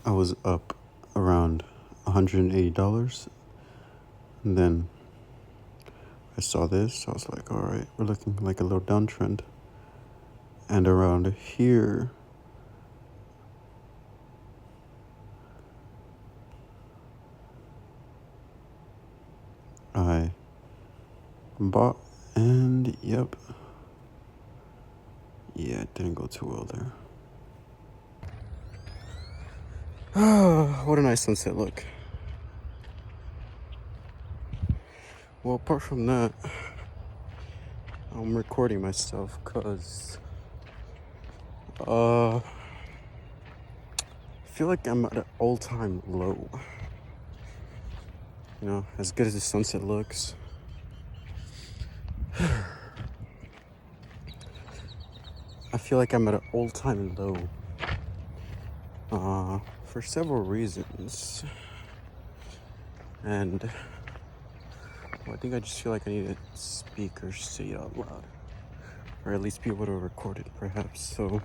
I was up around $180, and then I saw this. I was like, all right, we're looking like a little downtrend. And around here, I bought, and yep, yeah, it didn't go too well there. Ah, what a nice sunset look. Well, apart from that, I'm recording myself because I feel like I'm at an all-time low. You know, as good as the sunset looks, I feel like I'm at an all-time low. For several reasons. And well, I think I just feel like I need to speak or say it out loud. Or at least be able to record it, perhaps. So,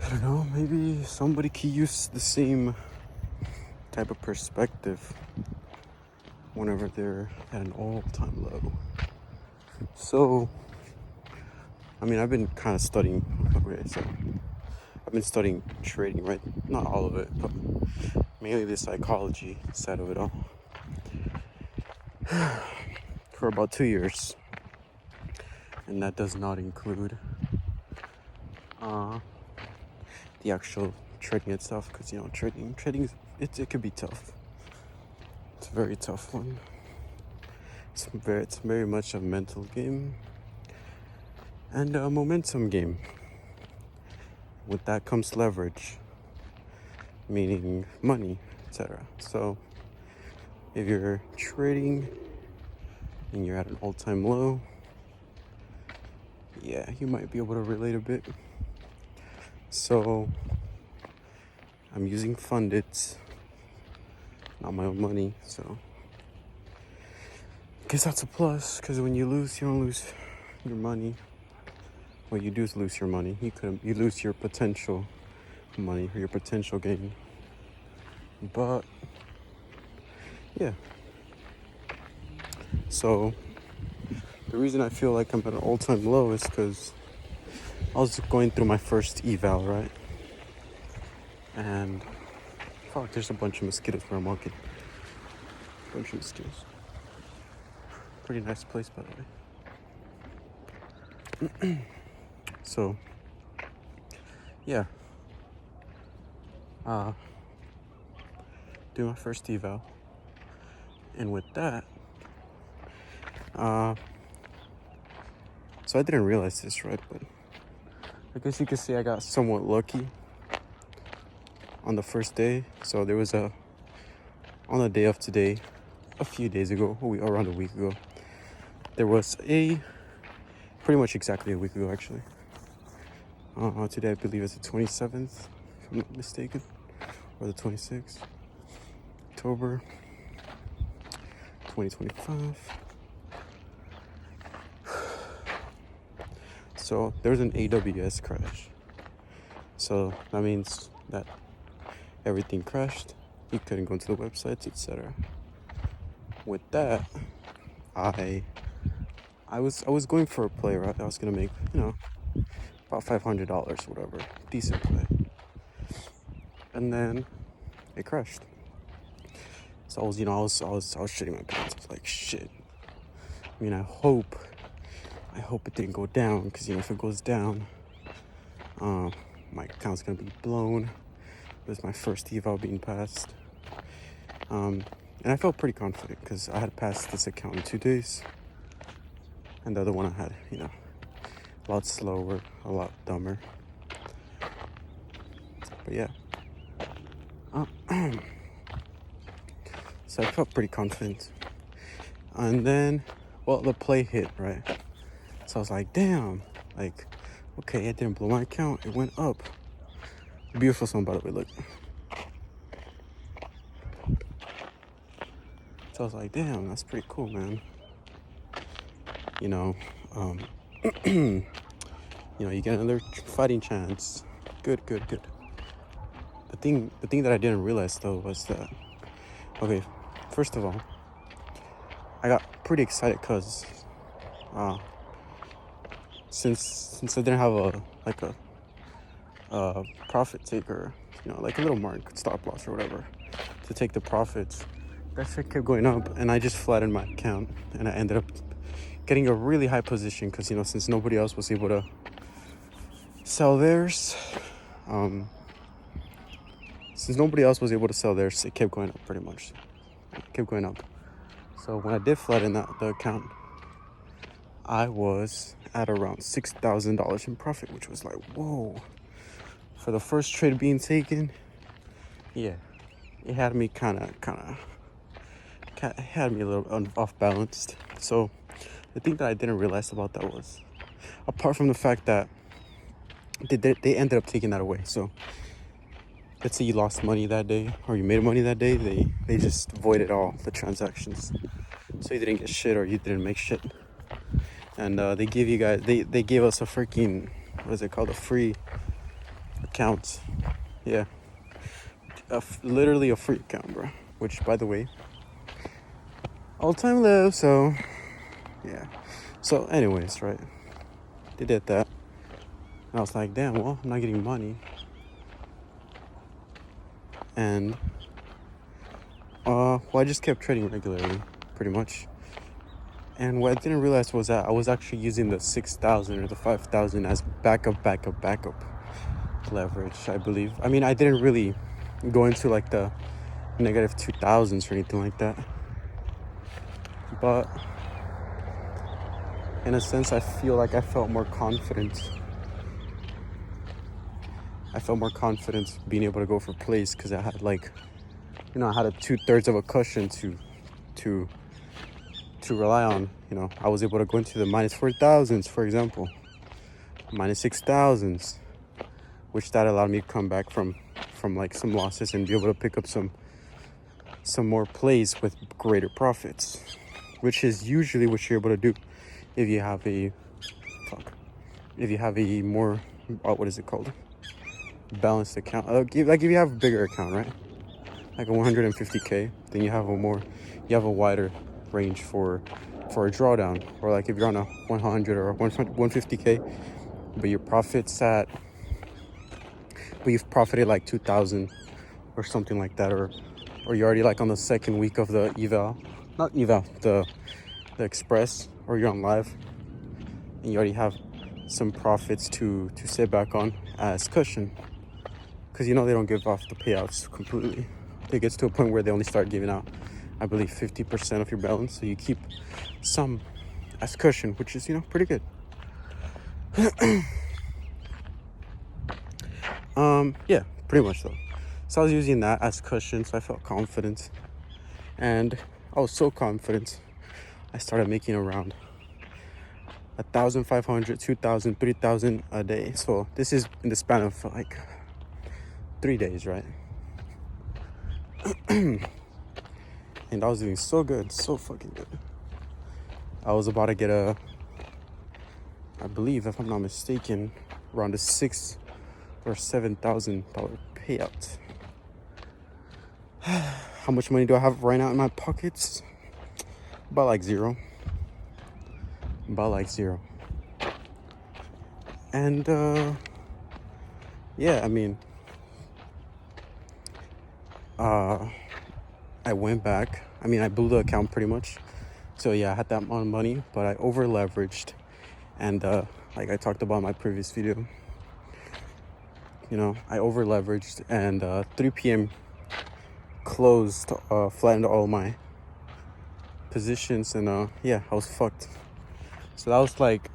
I don't know, maybe somebody could use the same type of perspective whenever they're at an all-time low. So, I mean, I've been kind of studying, okay, so I've been studying trading, right? Not all of it, but mainly the psychology side of it all. For about 2 years. And that does not include the actual trading itself, because you know, trading it could be tough. It's a very tough one. It's very much a mental game and a momentum game. With that comes leverage, meaning money, etc. So if you're trading and you're at an all-time low, yeah, you might be able to relate a bit. So I'm using Fundit, not my own money, so I guess that's a plus, because when you lose, you don't lose your money. Well, you do lose your money. You lose your potential money or your potential gain. But yeah. So the reason I feel like I'm at an all-time low is because I was going through my first eval, right? And fuck, there's a bunch of mosquitoes where I'm walking. Bunch of mosquitoes. Pretty nice place, by the way. So yeah. Do my first eval. And with that, so I didn't realize this, right? But I guess you could say I got somewhat lucky on the first day. So there was on the day of today, a few days ago, around a week ago, there was pretty much exactly a week ago, actually. Today I believe it's the 27th, if I'm not mistaken, or the 26th, October 2025. So there was an AWS crash. So that means that everything crashed. You couldn't go into the websites, etc. With that, I was going for a play, right? I was gonna make, about $500, whatever, decent play. And then it crashed. So I was shitting my pants. I was like, shit. I mean, I hope it didn't go down, because if it goes down, my account's gonna be blown. It was my first eval being passed. And I felt pretty confident because I had passed this account in 2 days. And the other one I had, a lot slower, a lot dumber. But yeah. So I felt pretty confident. And then, the play hit, right? So I was like, damn. Like, okay, it didn't blow my account. It went up. Beautiful song, by the way, look. So I was like, damn, that's pretty cool, man. You get another fighting chance. Good. the thing that I didn't realize though was that, okay, first of all, I got pretty excited because since I didn't have a profit taker, like a little mark, stop loss or whatever, to take the profits, that shit kept going up, and I just flattened my account, and I ended up getting a really high position because since nobody else was able to sell theirs, it kept going up pretty much. It kept going up. So when I did flatten the account, I was at around $6,000 in profit, which was like, whoa. For the first trade being taken, yeah, it had me had me a little off balanced. So the thing that I didn't realize about that was, apart from the fact that they ended up taking that away. So let's say you lost money that day or you made money that day, they just voided all the transactions. So you didn't get shit or you didn't make shit. And they give you guys, they gave us a freaking, what is it called? A free account. Yeah. Literally a free account, bro. Which, by the way, all-time low, so yeah. So anyways, right, they did that, and I was like, damn, well, I'm not getting money. And I just kept trading regularly, pretty much. And what I didn't realize was that I was actually using the 6,000 or the 5,000 as backup leverage, I believe. I mean, I didn't really go into like the negative 2,000s or anything like that, but in a sense, I feel like I felt more confident. Being able to go for plays because I had I had a 2/3 of a cushion to rely on. I was able to go into the minus 4,000s, for example, minus 6,000s, which that allowed me to come back from like some losses and be able to pick up some more plays with greater profits, which is usually what you're able to do if you have a more what is it called, balanced account. Like if you have a bigger account, right, like a 150K, then you have a wider range for a drawdown. Or like if you're on a 100 or 150K, but you've profited like 2,000 or something like that, or you're already like on the second week of the the express, or you're on live and you already have some profits to sit back on as cushion, because they don't give off the payouts completely. It gets to a point where they only start giving out, I believe, 50% of your balance, so you keep some as cushion, which is pretty good. Yeah, pretty much though. So I was using that as cushion, so I felt confident, and I was so confident I started making around 1,500, 2,000, 3,000 a day. So this is in the span of like 3 days, right? And I was doing so good, so fucking good. I was about to get I believe, if I'm not mistaken, around a $6,000 or $7,000 payout. How much money do I have right now in my pockets? About like zero. And yeah, I mean, I went back. I blew the account pretty much. So yeah, I had that amount of money, but I over leveraged, and like I talked about in my previous video, I over leveraged, and 3 p.m. closed, flattened all my positions, and yeah, I was fucked. So that was like,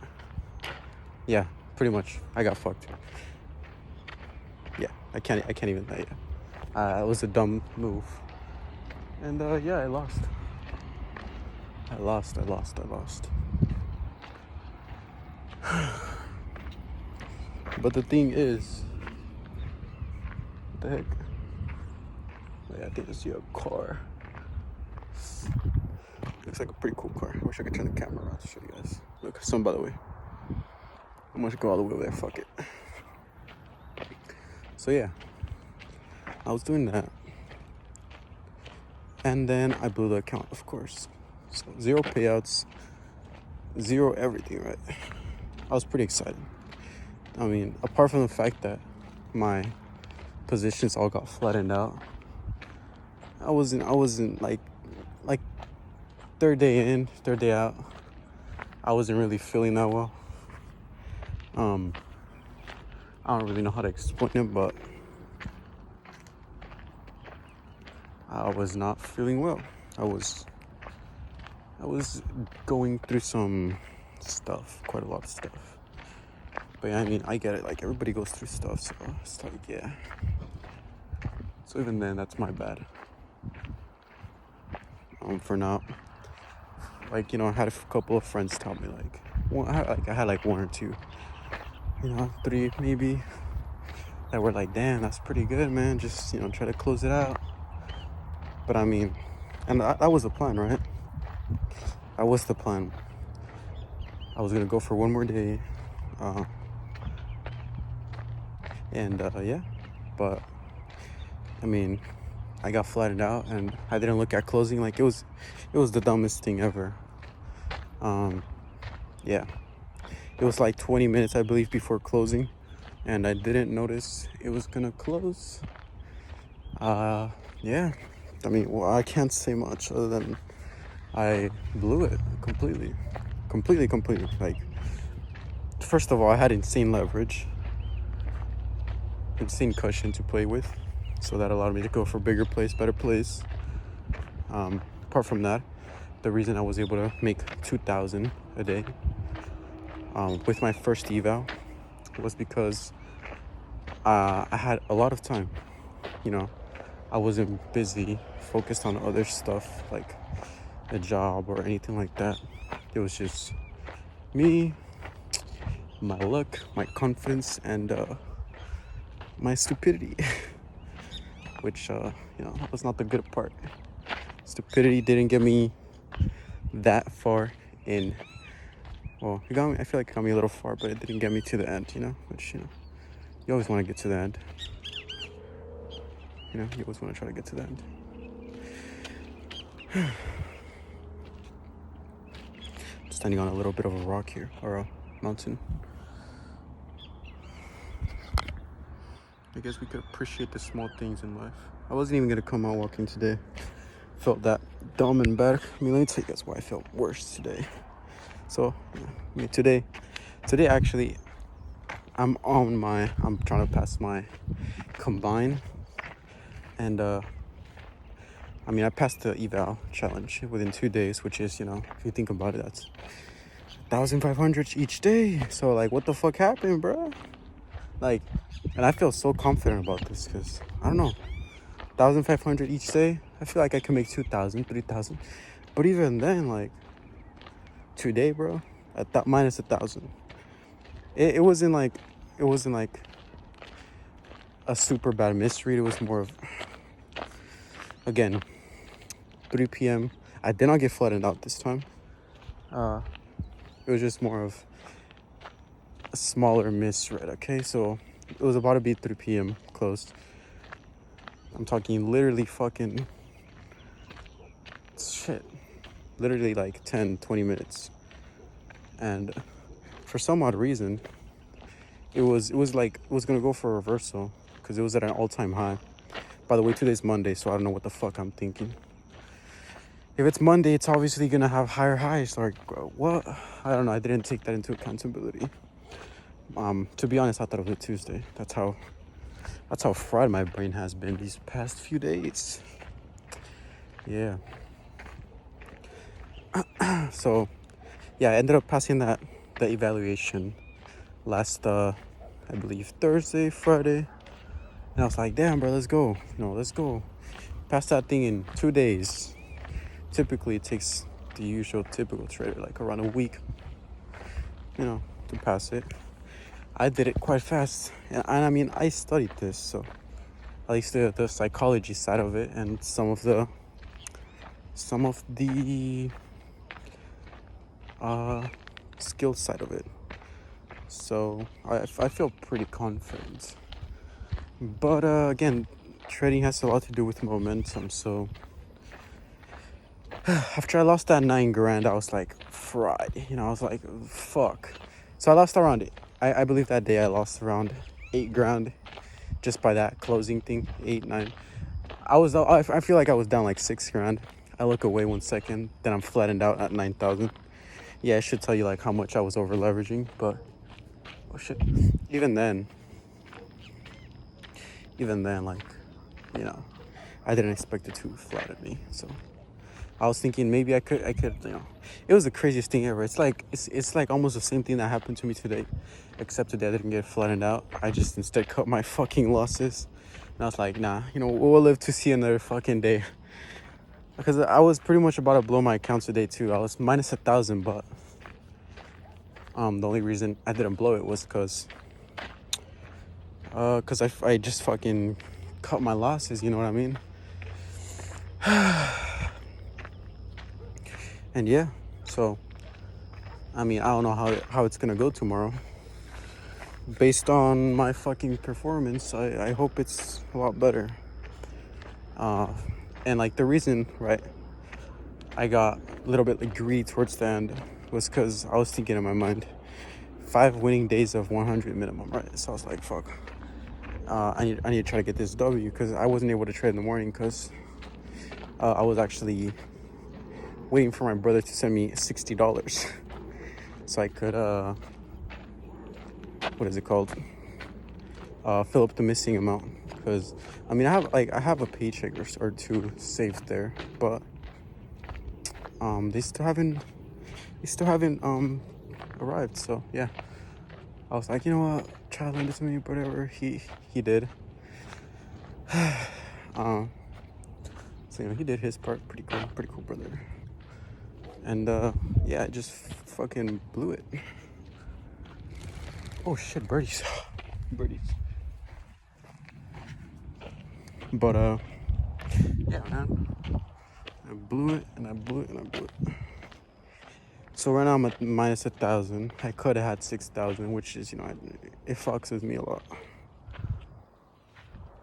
yeah, pretty much I got fucked. Yeah, I can't even tell you. It was a dumb move, and yeah, I lost. But the thing is, what the heck? Yeah, I think I see a car. Looks like a pretty cool car. I wish I could turn the camera around to show you guys. Look, some by the way. I'm gonna go all the way over there. Fuck it. So yeah, I was doing that. And then I blew the account, of course. So 0 payouts, 0 everything, right? I was pretty excited. I mean, apart from the fact that my positions all got flattened out, I wasn't like third day in, third day out, I wasn't really feeling that well. I don't really know how to explain it, but I was not feeling well. I was going through some stuff, quite a lot of stuff. But yeah, I mean, I get it. Like, everybody goes through stuff, so it's like, yeah. So even then, that's my bad. For now, like, you know, I had a couple of friends tell me, like, I had like 1 or 2, 3 maybe, that were like, damn, that's pretty good, man. Just, try to close it out. But I mean, and that was the plan, right? That was the plan. I was gonna go for 1 more day, yeah. But I mean, I got flattened out, and I didn't look at closing. Like, it was the dumbest thing ever. Yeah, it was like 20 minutes, I believe, before closing, and I didn't notice it was gonna close. Yeah. I mean, well, I can't say much other than I blew it completely. Like, first of all, I had insane leverage, insane cushion to play with, so that allowed me to go for bigger plays, better plays. Apart from that, the reason I was able to make 2,000 a day with my first eval was because I had a lot of time. I wasn't busy, focused on other stuff like a job or anything like that. It was just me, my luck, my confidence, and my stupidity, which that was not the good part. Stupidity didn't get me that far in. Well, it got me. I feel like it got me a little far, but it didn't get me to the end. Which you always want to get to the end. You always want to try to get to the end. Standing on a little bit of a rock here, or a mountain. I guess we could appreciate the small things in life. I wasn't even gonna come out walking today. Felt that dumb and bad. I mean, let me tell you guys why I felt worse today. So, I mean, today actually, I'm trying to pass my combine, and I mean, I passed the eval challenge within 2 days, which is, if you think about it, that's 1,500 each day. So, like, what the fuck happened, bro? Like, and I feel so confident about this because, I don't know, 1,500 each day. I feel like I can make 2,000, 3,000. But even then, like, today, bro, at that minus 1,000, it wasn't like a super bad misread. It was more of, again, 3 p.m. I did not get flattened out this time. It was just more of a smaller misread, okay? So it was about to be 3 p.m. closed. I'm talking literally fucking shit. Literally like 10, 20 minutes. And for some odd reason, it was gonna go for a reversal because it was at an all-time high. By the way, today's Monday, so I don't know what the fuck I'm thinking. If it's Monday, it's obviously gonna have higher highs. Like, what? I don't know. I didn't take that into accountability. To be honest, I thought it was a Tuesday. That's how fried my brain has been these past few days. Yeah. So, yeah, I ended up passing the evaluation last, I believe, Thursday, Friday. And I was like, damn, bro, let's go. Let's go. Pass that thing in 2 days. Typically, it takes the usual typical trader like around a week, to pass it. I did it quite fast. And I mean, I studied this, so at least the psychology side of it and some of the skill side of it. So I feel pretty confident. But again, trading has a lot to do with momentum. So after I lost that 9 grand, I was like fried. I was like, fuck. So I lost around it. I believe that day I lost around 8 grand just by that closing thing. 8, 9. I feel like I was down like 6 grand. I look away 1 second, then I'm flattened out at 9,000. Yeah, I should tell you like how much I was over leveraging, but oh shit. Even then, like, I didn't expect it to flatten me. So I was thinking maybe I could, it was the craziest thing ever. It's like almost the same thing that happened to me today, except today I didn't get flattened out. I just instead cut my fucking losses. And I was like, nah, we'll live to see another fucking day. Because I was pretty much about to blow my account today too. I was minus 1,000, but the only reason I didn't blow it was because I just fucking cut my losses, you know what I mean? And yeah, so I don't know how it's gonna go tomorrow. Based on my fucking performance, I hope it's a lot better. And like the reason, right, I got a little bit like greedy towards the end was because I was thinking in my mind 5 winning days of 100 minimum, right? So I was like, fuck, I need to try to get this W, because I wasn't able to trade in the morning because I was actually waiting for my brother to send me $60 so I could what is it called, fill up the missing amount. Because I have a paycheck or two saved there, but they still haven't arrived. So yeah, I was like, you know what, try to lend it to me, whatever. He did. So he did his part. Pretty cool brother. And yeah, I just fucking blew it. Oh shit, birdies. But yeah, man, I blew it. So right now I'm at minus 1,000. I could have had 6,000, which is, it fucks with me a lot.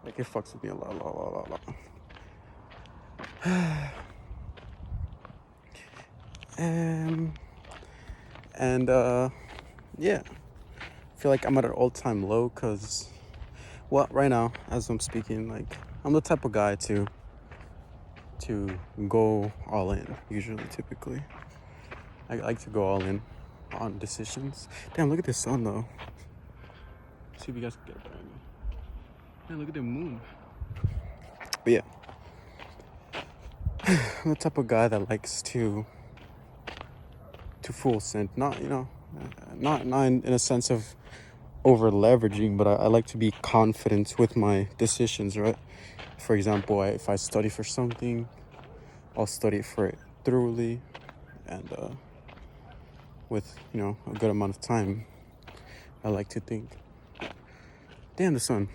Like, it fucks with me a lot. And yeah, I feel like I'm at an all-time low because, well, right now as I'm speaking, like, I'm the type of guy to go all in. Typically I like to go all in on decisions. Damn, look at the sun though. See if you guys can get it behind me. Man, look at the moon. But yeah, I'm the type of guy that likes to full send, not in a sense of over leveraging, but I like to be confident with my decisions, right? For example, if I study for something, I'll study for it thoroughly and with a good amount of time. I like to think. Damn, the sun.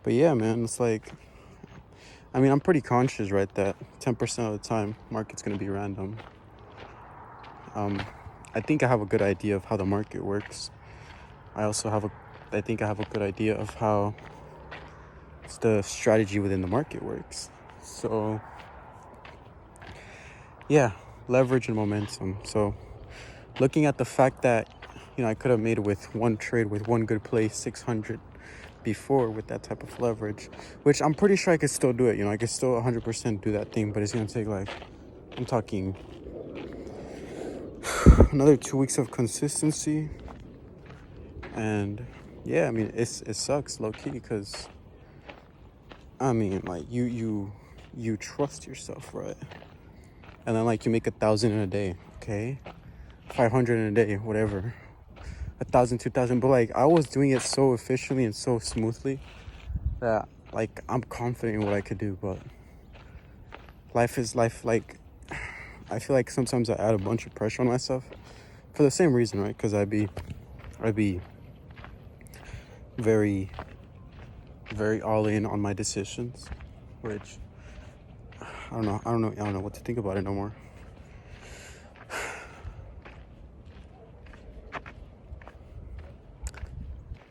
But yeah, man, it's like, I'm pretty conscious, right, that 10% of the time market's gonna be random. I think I have a good idea of how the market works. I think I have a good idea of how the strategy within the market works. So yeah, leverage and momentum. So looking at the fact that I could have made it with one trade, with one good play, 600 before with that type of leverage, which I'm pretty sure I could still do it. I could still 100% do that thing, but it's gonna take, like, I'm talking another 2 weeks of consistency. And yeah, it sucks low key, because like you trust yourself, right? And then, like, you make 1,000 in a day, okay, 500 in a day, whatever, 1,000, 2,000. But like, I was doing it so efficiently and so smoothly that, like, I'm confident in what I could do. But life is life. Like, I feel like sometimes I add a bunch of pressure on myself for the same reason, right? Because I'd be very, very all in on my decisions, which I don't know what to think about it no more.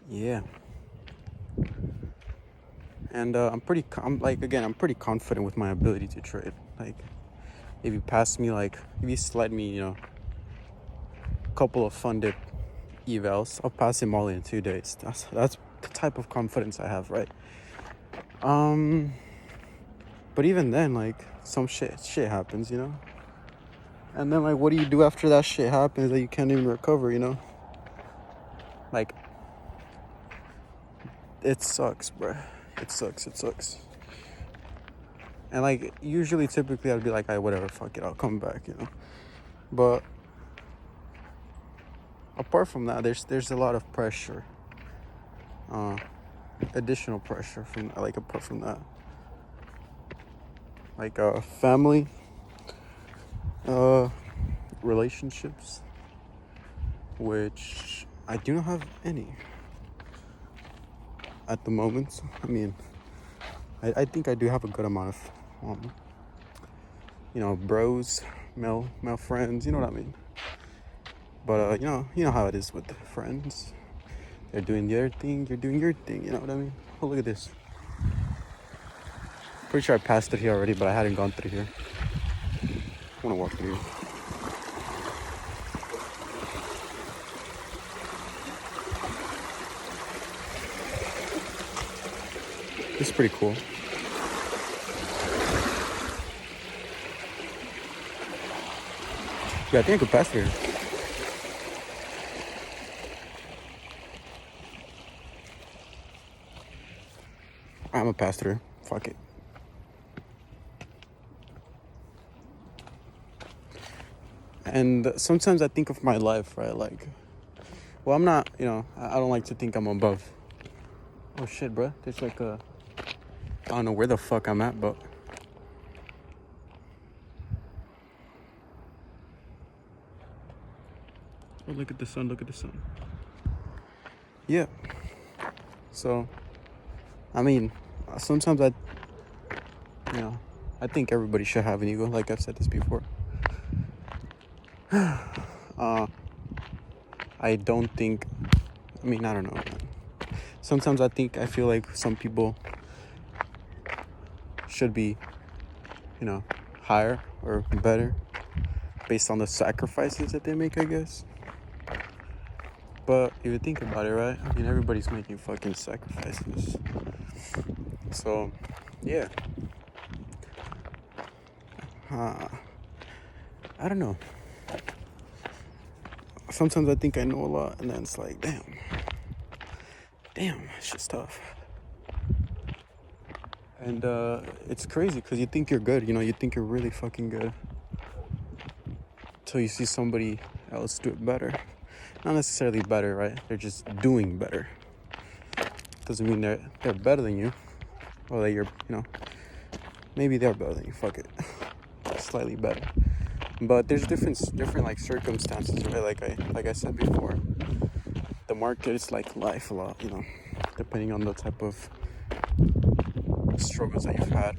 Yeah. And I'm pretty confident with my ability to trade. Like, if you pass me, like, if you slide me, a couple of funded evals, I'll pass him all in 2 days. That's the type of confidence I have, right? But even then, like, some shit happens, And then, like, what do you do after that shit happens that you can't even recover, Like, it sucks, bro. It sucks. And, like, usually, typically, I'd be like, whatever, fuck it, I'll come back, But apart from that, there's a lot of pressure. Additional pressure apart from that. Like, family, relationships, which I do not have any at the moment. I mean, I think I do have a good amount of, bros, male friends, you know what I mean? But, you know how it is with friends. They're doing their thing, you're doing your thing, you know what I mean? Oh, look at this. Pretty sure I passed it here already, but I hadn't gone through here. I want to walk through. This is pretty cool. Yeah, I think I could pass here. I'm a pass through. Fuck it. And sometimes I think of my life, right? Like, well, I'm not, I don't like to think I'm above. Oh shit, bro. There's like I don't know where the fuck I'm at, but. Oh, look at the sun. Yeah. So, I mean, sometimes I think everybody should have an ego, like I've said this before. I don't think, I don't know. Sometimes I feel like some people should be, higher or better based on the sacrifices that they make, I guess. But if you think about it, right? Everybody's making fucking sacrifices. So, yeah. I don't know. Sometimes I think I know a lot, and then it's like, damn, it's just tough. And it's crazy because you think you're good, you think you're really fucking good. Till you see somebody else do it better. Not necessarily better, right? They're just doing better. Doesn't mean they're better than you. Or that you're, maybe they're better than you. Fuck it. Slightly better. But there's different like circumstances, right? Like I said before, the market is like life a lot, depending on the type of struggles that you've had.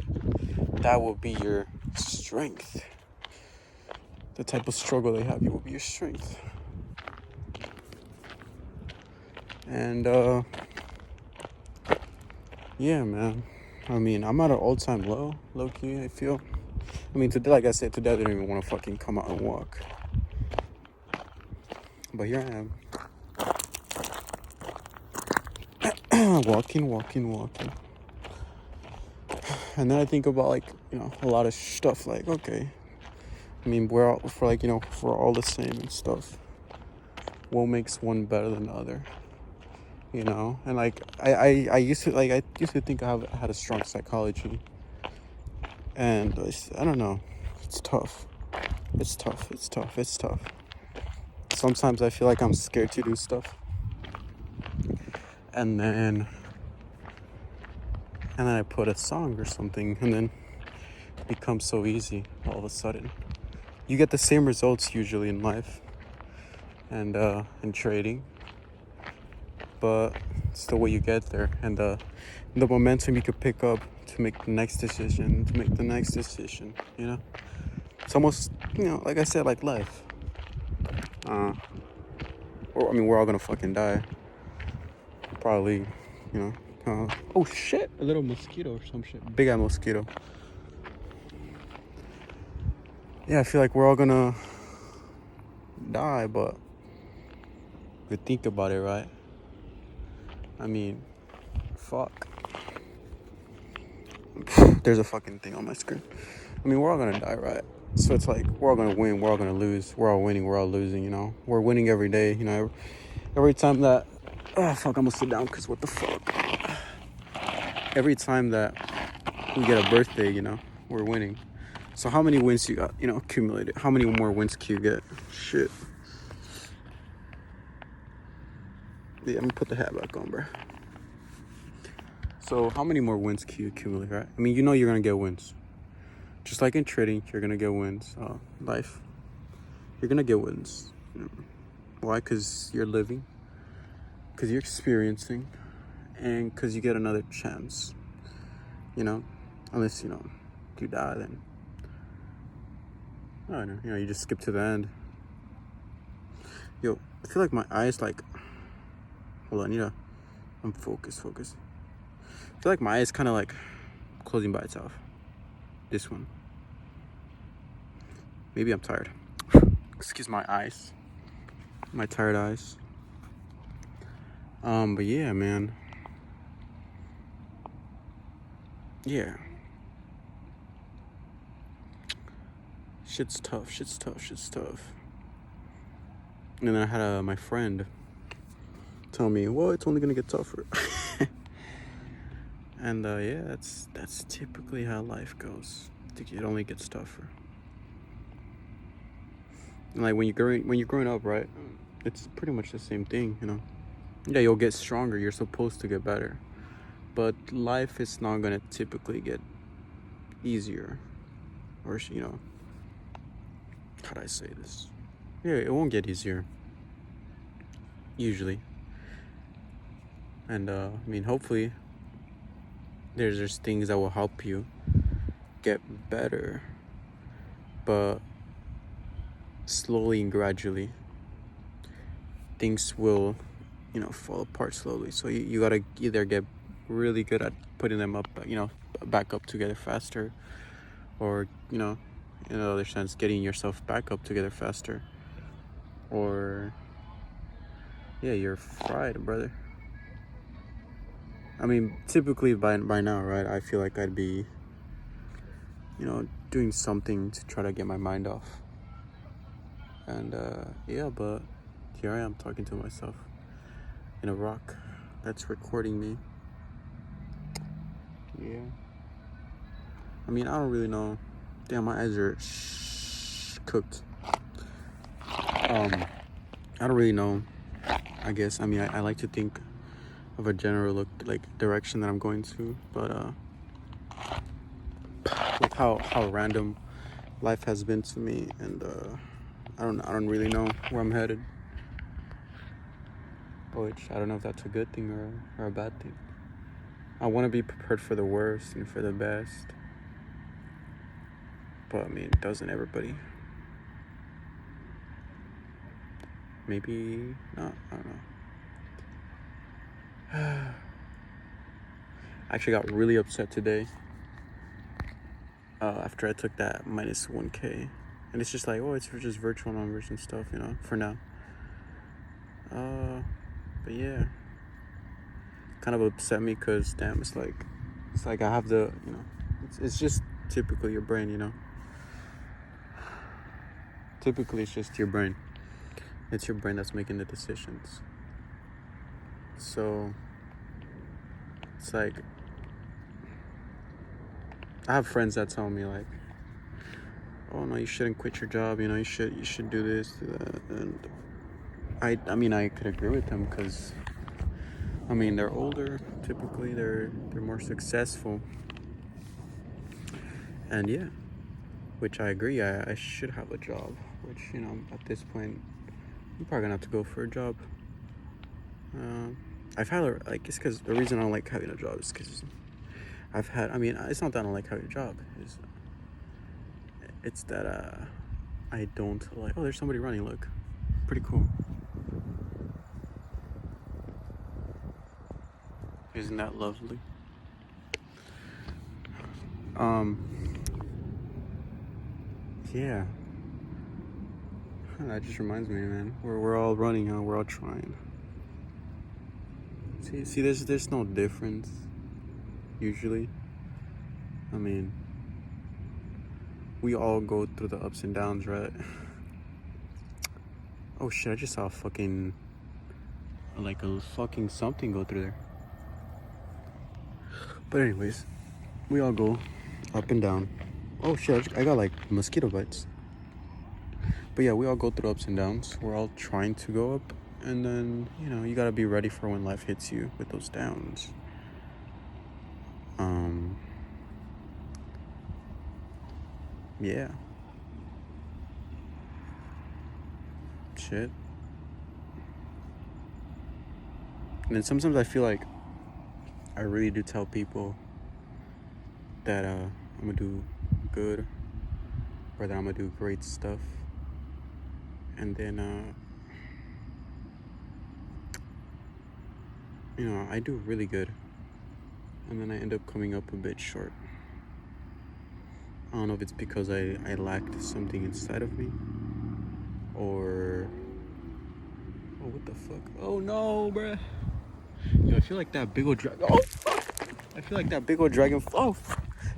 That will be your strength. The type of struggle they have, you will be your strength. And yeah, man. I'm at an all-time low-key, I feel. Today, like I said, today I didn't even want to fucking come out and walk. But here I am. Walking. And then I think about, like, a lot of stuff, like, okay. We're all, for all the same and stuff. What makes one better than the other? And, like, I used to think I had a strong psychology. And I don't know. It's tough. Sometimes I feel like I'm scared to do stuff. And then I put a song or something, and then it becomes so easy all of a sudden. You get the same results usually in life and in trading, but it's the way you get there and the momentum you could pick up to make the next decision, It's almost, like I said, like life. We're all gonna fucking die. probably, oh shit, a little mosquito or some shit. Big ass mosquito. Yeah, I feel like we're all gonna die, but if you think about it, right? I mean, fuck. There's a fucking thing on my screen. I mean, we're all gonna die, right? So it's like, we're all gonna win, we're all gonna lose. We're all winning, we're all losing, We're winning every day, Every time that... Oh, fuck, I'm gonna sit down, because what the fuck? Every time that we get a birthday, we're winning. So how many wins you got, accumulated? How many more wins can you get? Shit. Yeah, I'm gonna put the hat back on, bro. So how many more wins can you accumulate, right? I mean, you're gonna get wins. Just like in trading, you're gonna get wins. Life, you're gonna get wins. Why? Because you're living, because you're experiencing, and because you get another chance. Unless, you die, then I don't know, you just skip to the end. Yo, I feel like my eyes, like, hold on, I'm focused. I feel like my eyes kind of like closing by itself. This one. Maybe I'm tired. Excuse my eyes. My tired eyes. But yeah, man. Yeah. Shit's tough. And then I had my friend tell me, well, it's only gonna get tougher. And yeah, that's typically how life goes. It only gets tougher. And like when you're growing up, right? It's pretty much the same thing, Yeah, you'll get stronger. You're supposed to get better, but life is not gonna typically get easier, or how do I say this? Yeah, it won't get easier. Usually. And I mean, hopefully, there's things that will help you get better, but slowly and gradually, things will, fall apart slowly. So you gotta either get really good at putting them up, back up together faster, or, in another sense, getting yourself back up together faster, or, yeah, you're fried, brother. I mean, typically by now, right, I feel like I'd be, doing something to try to get my mind off. And, yeah, but here I am talking to myself in a rock that's recording me. Yeah. I mean, I don't really know. Damn, my eyes are cooked. I don't really know. I guess, I mean, I like to think of a general direction that I'm going to, but with how random life has been to me, and I don't really know where I'm headed, which I don't know if that's a good thing or a bad thing. I want to be prepared for the worst and for the best, but I mean, doesn't everybody? Maybe not. I don't know. I actually got really upset today after I took that -1K, and it's just like, oh, it's just virtual numbers and stuff, for now. But yeah, kind of upset me because damn, it's like I have the, it's just typically your brain, Typically, it's just your brain. It's your brain that's making the decisions. So it's like, I have friends that tell me like, oh no, you shouldn't quit your job, you should do this, do that. And I mean, I could agree with them because, I mean, they're older, typically they're more successful, and yeah, which I agree, I should have a job, which, at this point, I'm probably gonna have to go for a job. I've had, it's because the reason I don't like having a job is because I mean, it's not that I don't like having a job, it's that I don't like, oh, there's somebody running, look, pretty cool. Isn't that lovely? Um, yeah. That just reminds me, man. We're all running out. We're all trying. See, there's no difference. Usually, I mean, we all go through the ups and downs, right? Oh shit! I just saw a fucking something go through there. But anyways, we all go up and down. Oh shit! I got like mosquito bites. But yeah, we all go through ups and downs. We're all trying to go up, and then you gotta be ready for when life hits you with those downs. Yeah. Shit. And then sometimes I feel like I really do tell people that I'm gonna do good, or that I'm gonna do great stuff, and then I do really good, and then I end up coming up a bit short. I don't know if it's because I lacked something inside of me, or oh, what the fuck? Oh no, bruh. Yo, I feel like that big old dragon. Oh fuck! I feel like that big old dragonfly. Oh,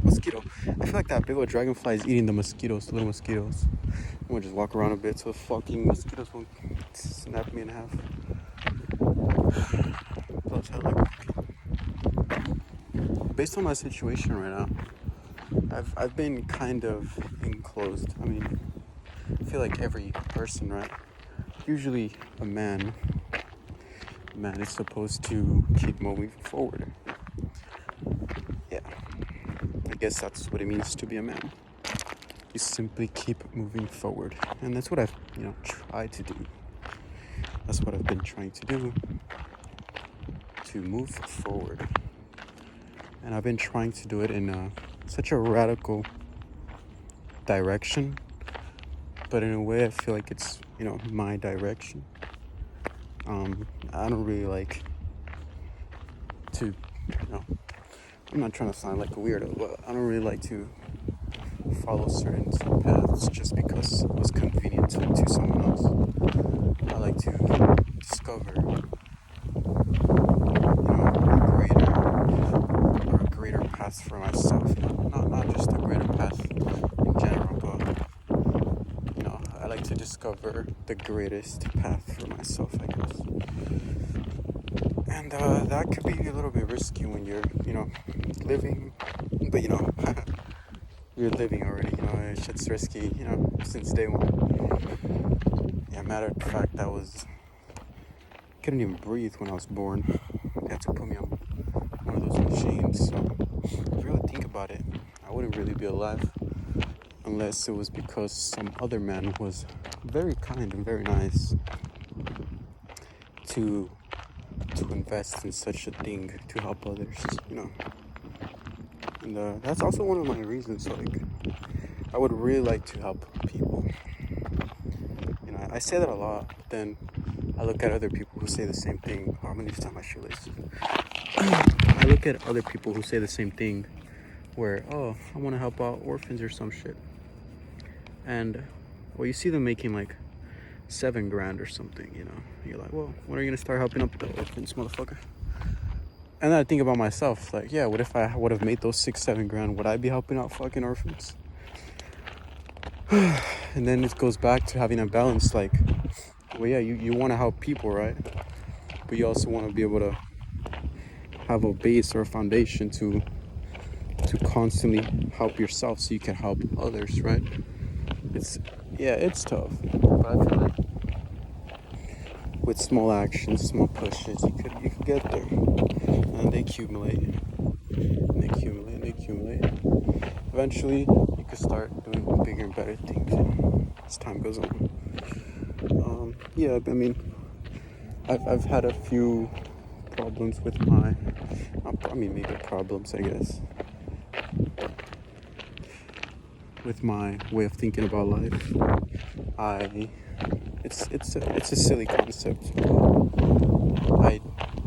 mosquito. I feel like that big old dragonfly is eating the mosquitoes, the little mosquitoes. I'm gonna just walk around a bit so the fucking mosquitoes won't snap me in half. Based on my situation right now, I've been kind of enclosed. I mean, I feel like every person, right? Usually a man is supposed to keep moving forward. Yeah, I guess that's what it means to be a man. You simply keep moving forward, and that's what I've tried to do. That's what I've been trying to do, to move forward. And I've been trying to do it in such a radical direction, but in a way I feel like it's my direction. I don't really like to I'm not trying to sound like a weirdo, but I don't really like to follow certain paths just because it was convenient to someone else. I like to discover a greater path for myself. Not just a greater path in general, but I like to discover the greatest path for myself, I guess. And that could be a little bit risky when you're living, but you're living already. Shit's risky, since day one. Yeah, matter of fact, couldn't even breathe when I was born. They had to put me on one of those machines. So if you really think about it, I wouldn't really be alive unless it was because some other man was very kind and very nice to invest in such a thing to help others, And that's also one of my reasons, like, I would really like to help people. I say that a lot, but then I look at other people who say the same thing. Oh, I'm gonna need to tie my shoelaces. I look at other people who say the same thing, where, oh, I want to help out orphans or some shit. And, well, you see them making like $7,000 or something, You're like, well, when are you gonna start helping up the orphans, motherfucker? And then I think about myself, like, yeah, what if I would have made those $6-7 grand? Would I be helping out fucking orphans? And then it goes back to having a balance, like, well, yeah, you want to help people, right? But you also want to be able to have a base or a foundation to constantly help yourself so you can help others, right? It's tough, but I feel like with small actions, small pushes, you could get there, and they accumulate, and they accumulate, and they accumulate. Eventually, you could start doing bigger and better things as time goes on. Yeah, I mean, I've had a few problems with maybe problems, I guess, with my way of thinking about life. It's a silly concept.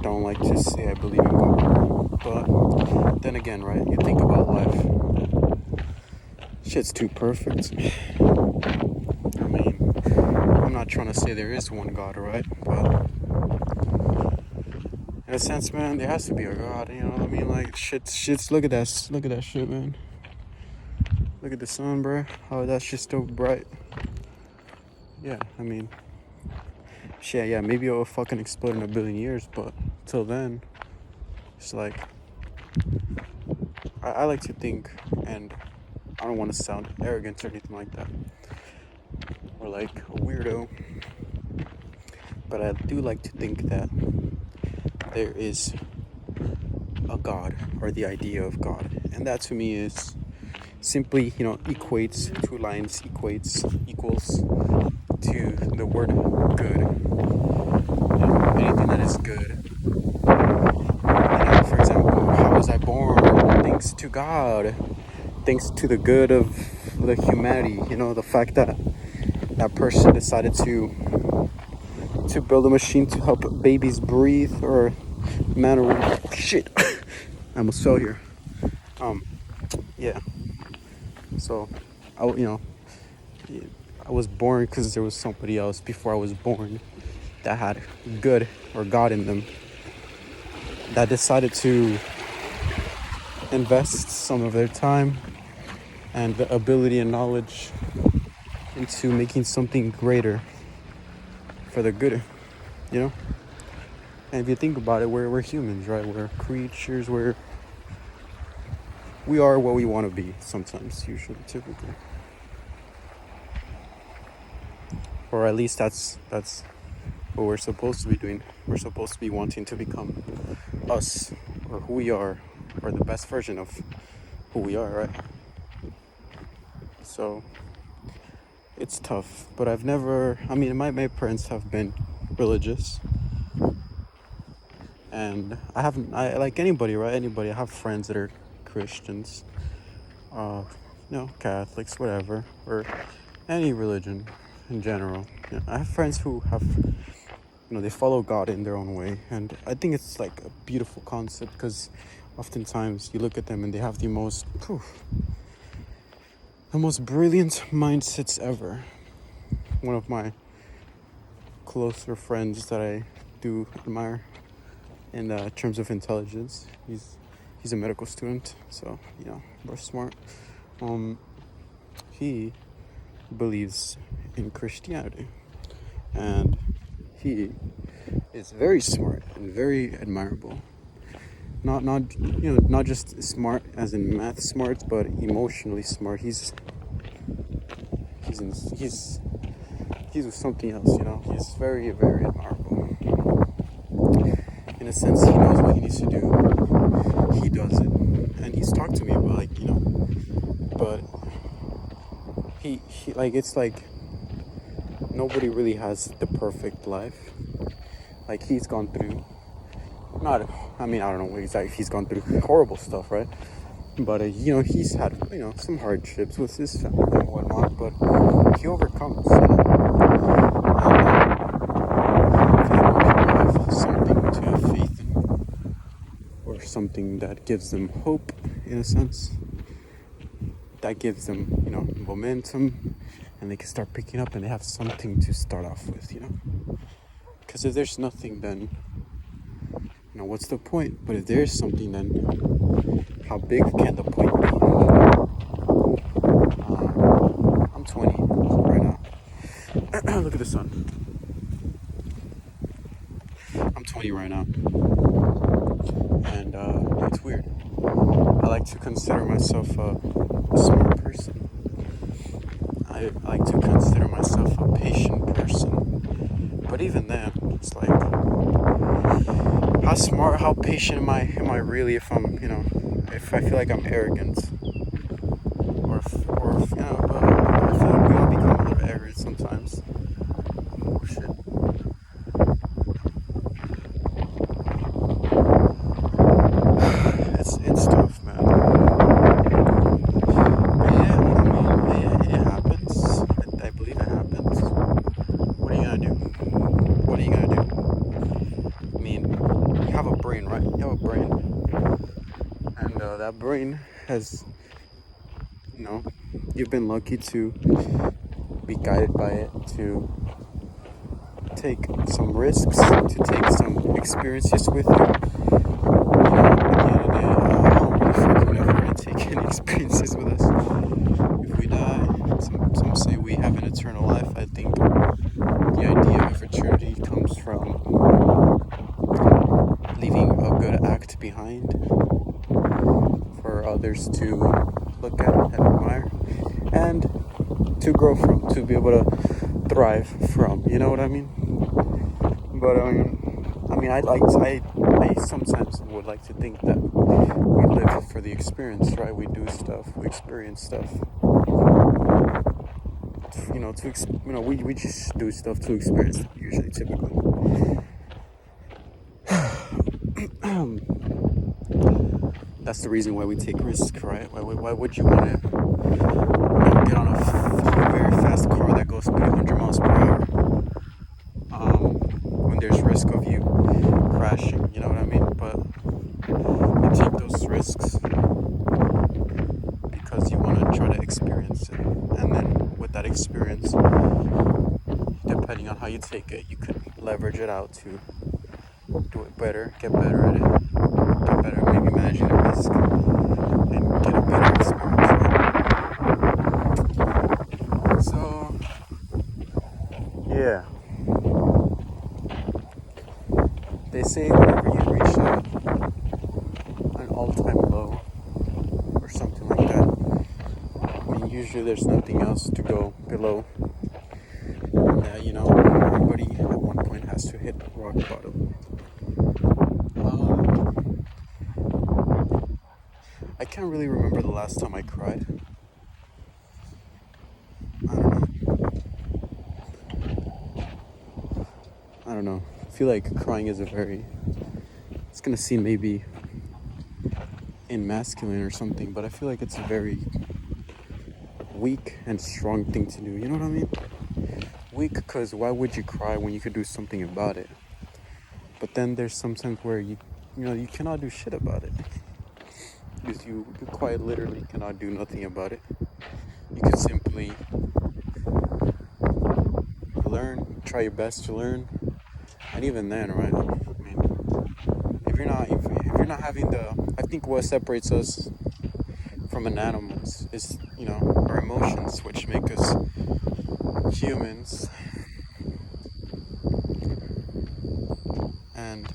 don't like to say I believe in God. But then again, right, you think about life. Shit's too perfect. I mean, I'm not trying to say there is one God, right? But in a sense, man, there has to be a God, you know what I mean? Like, shit's, look at that shit, man. Look at the sun, bro. Oh, that shit's still bright. Yeah, I mean, shit, yeah, maybe it'll fucking explode in a billion years, but till then, it's like, I like to think, and I don't want to sound arrogant or anything like that, or like a weirdo, but I do like to think that there is a God, or the idea of God, and that to me is simply, equates, two lines equals to the word good. Anything that is good. For example, how was I born? Thanks to God. Thanks to the good of the humanity. The fact that that person decided to build a machine to help babies breathe, or man, or shit. I almost fell here. Yeah. So, I was born because there was somebody else before I was born that had good or God in them, that decided to invest some of their time and the ability and knowledge into making something greater for the good, And if you think about it, we're humans, right? We're creatures. We are what we want to be sometimes, usually, typically. Or at least that's what we're supposed to be doing. We're supposed to be wanting to become us, or who we are, or the best version of who we are, right? So it's tough, but I've never, my parents have been religious, and I like anybody, right? Anybody. I have friends that are Christians, Catholics, whatever, or any religion in general. I have friends who have, they follow God in their own way, and I think it's like a beautiful concept, because oftentimes you look at them and they have the most brilliant mindsets ever. One of my closer friends that I do admire in terms of intelligence, he's a medical student, so we're smart. He believes in Christianity, and he is very smart and very admirable. Not just smart as in math smart, but emotionally smart. He's something else, He's very, very admirable. In a sense, he knows what he needs to do. He does it, and he's talked to me about but he it's like nobody really has the perfect life. Like, he's gone through, I don't know exactly if he's gone through horrible stuff, right? But he's had some hardships with his family and whatnot, but he overcomes. And people have something to have faith in, or something that gives them hope, in a sense, that gives them momentum, and they can start picking up, and they have something to start off with, because if there's nothing, then what's the point? But if there's something, then how big can the point be? I'm 20 right now. Look at the sun. I'm 20 right now, and it's weird. I like to consider myself a smart person. I like to consider myself a patient person, but even then, it's like, how smart, how patient am I really, if I'm, if I feel like I'm arrogant, or if but I feel like we all become a little arrogant sometimes. Oh shit. It's tough, man. But yeah, it happens. I believe it happens. What are you gonna do? a brain, and that brain has, you've been lucky to be guided by it, to take some risks, to take some experiences with you. At the end of the day, I don't really fucking know if we're gonna take any experiences with us. If we die, some say we have an eternal life. I think the idea of eternity comes from leaving a good act behind for others to look at and admire, and to grow from, to be able to thrive from. You know what I mean? But I sometimes would like to think that we live for the experience, right? We do stuff, we experience stuff. We just do stuff to experience, usually, typically. That's the reason why we take risks, right? Why would you want to get on a very fast car that goes 300 miles per hour when there's risk of you crashing? You know what I mean? But you take those risks because you want to try to experience it, and then with that experience, depending on how you take it, you could leverage it out to do it better, get better at it, get better at maybe managing the risk, and get a better experience. So, yeah. They say whenever you reach an all-time low or something like that, usually there's nothing else to go below. Everybody at one point has to hit rock bottom. I can't really remember the last time I cried. I don't know. I feel like crying is it's gonna seem maybe masculine or something, but I feel like it's a very weak and strong thing to do. You know what I mean? Weak because why would you cry when you could do something about it? But then there's sometimes where you cannot do shit about it. Because you quite literally cannot do nothing about it. You can simply learn, try your best to learn, and even then, right? I mean, if you're not having I think what separates us from an animal is our emotions, which make us humans. And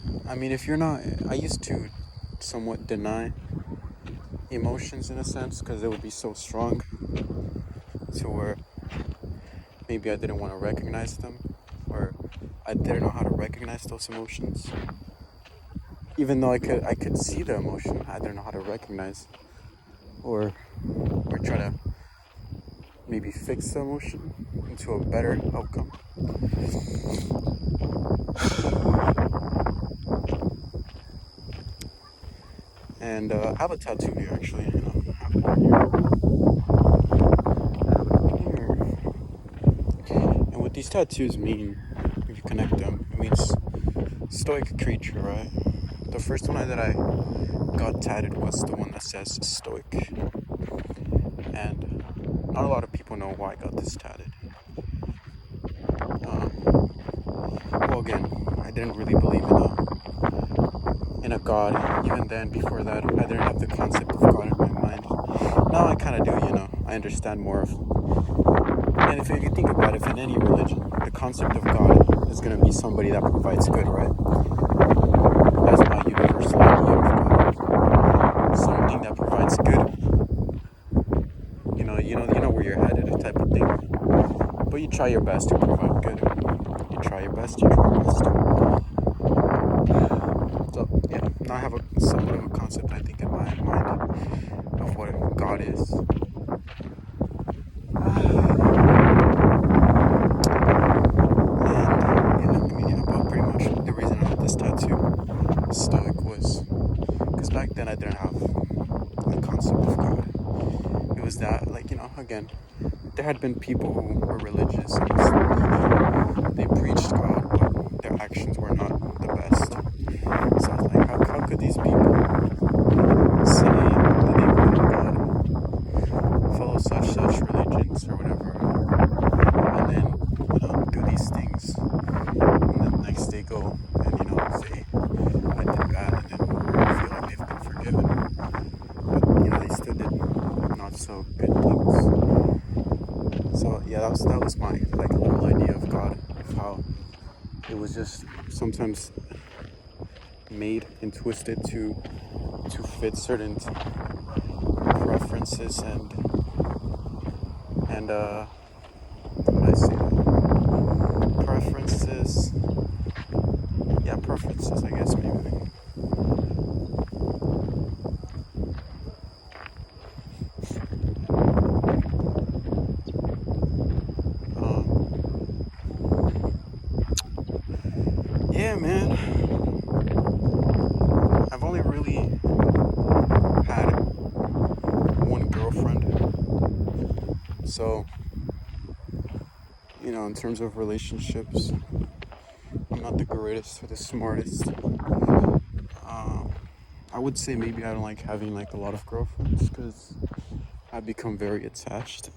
if you're not, I used to somewhat deny emotions in a sense because they would be so strong to where maybe I didn't want to recognize them, or I didn't know how to recognize those emotions. Even though I could see the emotion, I didn't know how to recognize or try to maybe fix the emotion into a better outcome. And I have a tattoo here, actually. I have one here. And what these tattoos mean, if you connect them, it means stoic creature, right? The first one that I got tatted was the one that says stoic. And not a lot of people know why I got this tatted. Well, again, I didn't really believe in a God. Even then, before that, I didn't have the concept of God in my mind. Now I kind of do, I understand more of. And if you think about it, in any religion, the concept of God is going to be somebody that provides good, right? That's my universal idea of God. Something that provides good. You know where you're headed, type of thing. But you try your best to provide good. You try your best. So, yeah, now I have somewhat of a concept, I think, in my mind of what God is. But pretty much the reason I had this tattoo, stoic, was because back then I didn't have the concept of God. It was that, again, there had been people who were religious and they preached God, but their actions were not the best. So I was like, how could these people say that they believe in God, follow such religions or whatever, and then do these things, and then next day go and say I did bad, and then feel like they've been forgiven, but they still did not so good things. So yeah, that was my little idea of God, of how it was just sometimes made and twisted to fit certain preferences and how do I say that? Preferences. Yeah, preferences, I guess, maybe. Yeah, man. I've only really had one girlfriend. So, in terms of relationships, I'm not the greatest or the smartest. I would say maybe I don't like having a lot of girlfriends because I become very attached.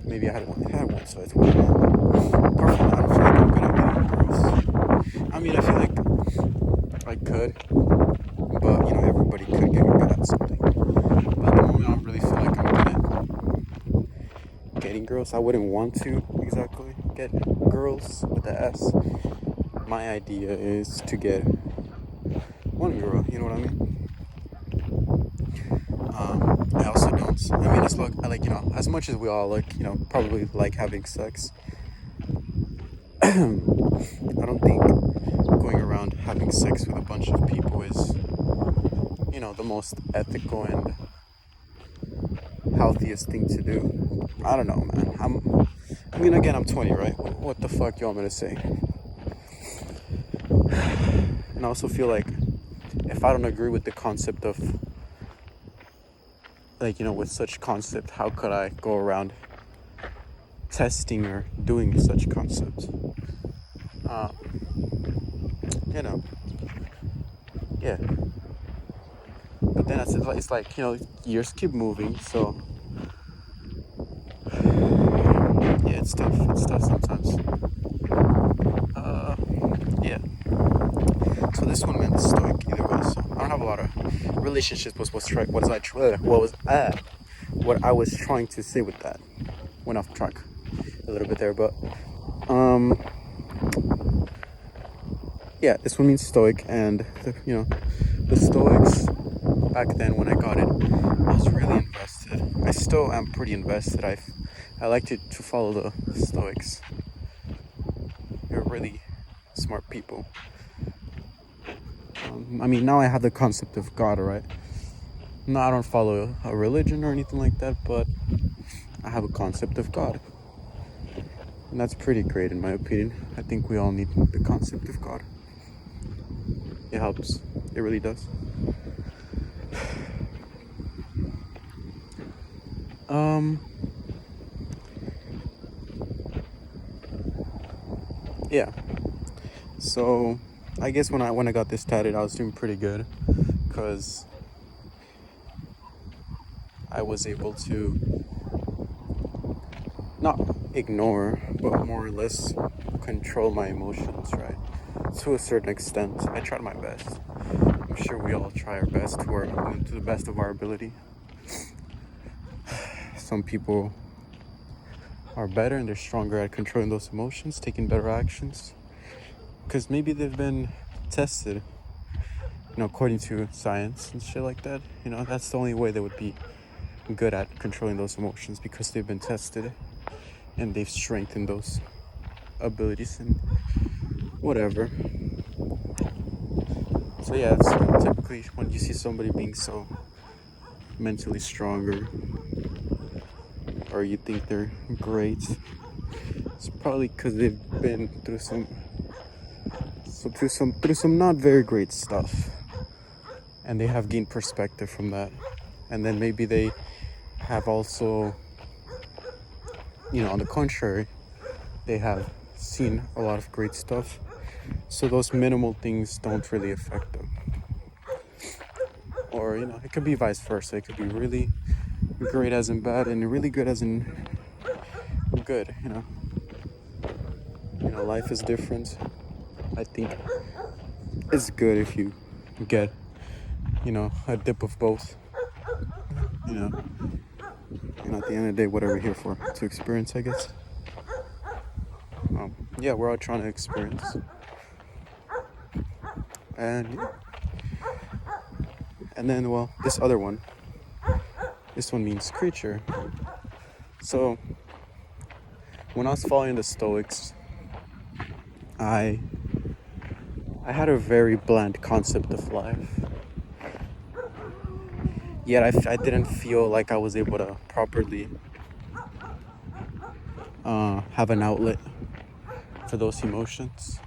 Maybe I had one, so it's one. Apart from that, I don't feel like I'm good at getting girls. I mean, I feel like I could, but everybody could get good at something. But at the moment, I don't really feel like I'm good at getting girls. I wouldn't want to exactly get girls with the S. My idea is to get one girl, you know what I mean? I also don't. I mean, it's as much as we all probably like having sex. I don't think going around having sex with a bunch of people is, the most ethical and healthiest thing to do. I don't know, man. Again, I'm 20, right? What the fuck you want me to say? And I also feel like if I don't agree with the concept of with such concept, how could I go around testing or doing such concepts? Yeah. But then it's like years keep moving, so yeah, it's tough. It's tough sometimes. Yeah. So this one meant stoic either way. So I don't have a lot of relationships. What I was trying to say with that. Went off track a little bit there, but yeah, this one means stoic, and the Stoics back then when I got it, I was really invested. I still am pretty invested. I like to follow the Stoics. They're really smart people. Now I have the concept of God, right? No, I don't follow a religion or anything like that, but I have a concept of God. And that's pretty great in my opinion. I think we all need the concept of God. It helps. It really does. Yeah. So I guess when I got this tatted, I was doing pretty good because I was able to not ignore, but more or less control my emotions, right? To a certain extent. I tried my best. I'm sure we all try our best to the best of our ability. Some people are better and they're stronger at controlling those emotions, taking better actions, because maybe they've been tested, according to science and shit like that. That's the only way they would be good at controlling those emotions, because they've been tested and they've strengthened those abilities and whatever. So yeah, it's typically when you see somebody being so mentally stronger, or you think they're great, it's probably because they've been through some not very great stuff, and they have gained perspective from that. And then maybe they have also, on the contrary, they have seen a lot of great stuff So those minimal things don't really affect them. Or, it could be vice versa. It could be really great as in bad and really good as in good, life is different. I think it's good if you get, a dip of both. At the end of the day, what are we here for? To experience, I guess. Yeah, we're all trying to experience. And then, well, this one means creature. So when I was following the Stoics, I had a very bland concept of life. Yet I didn't feel like I was able to properly have an outlet for those emotions.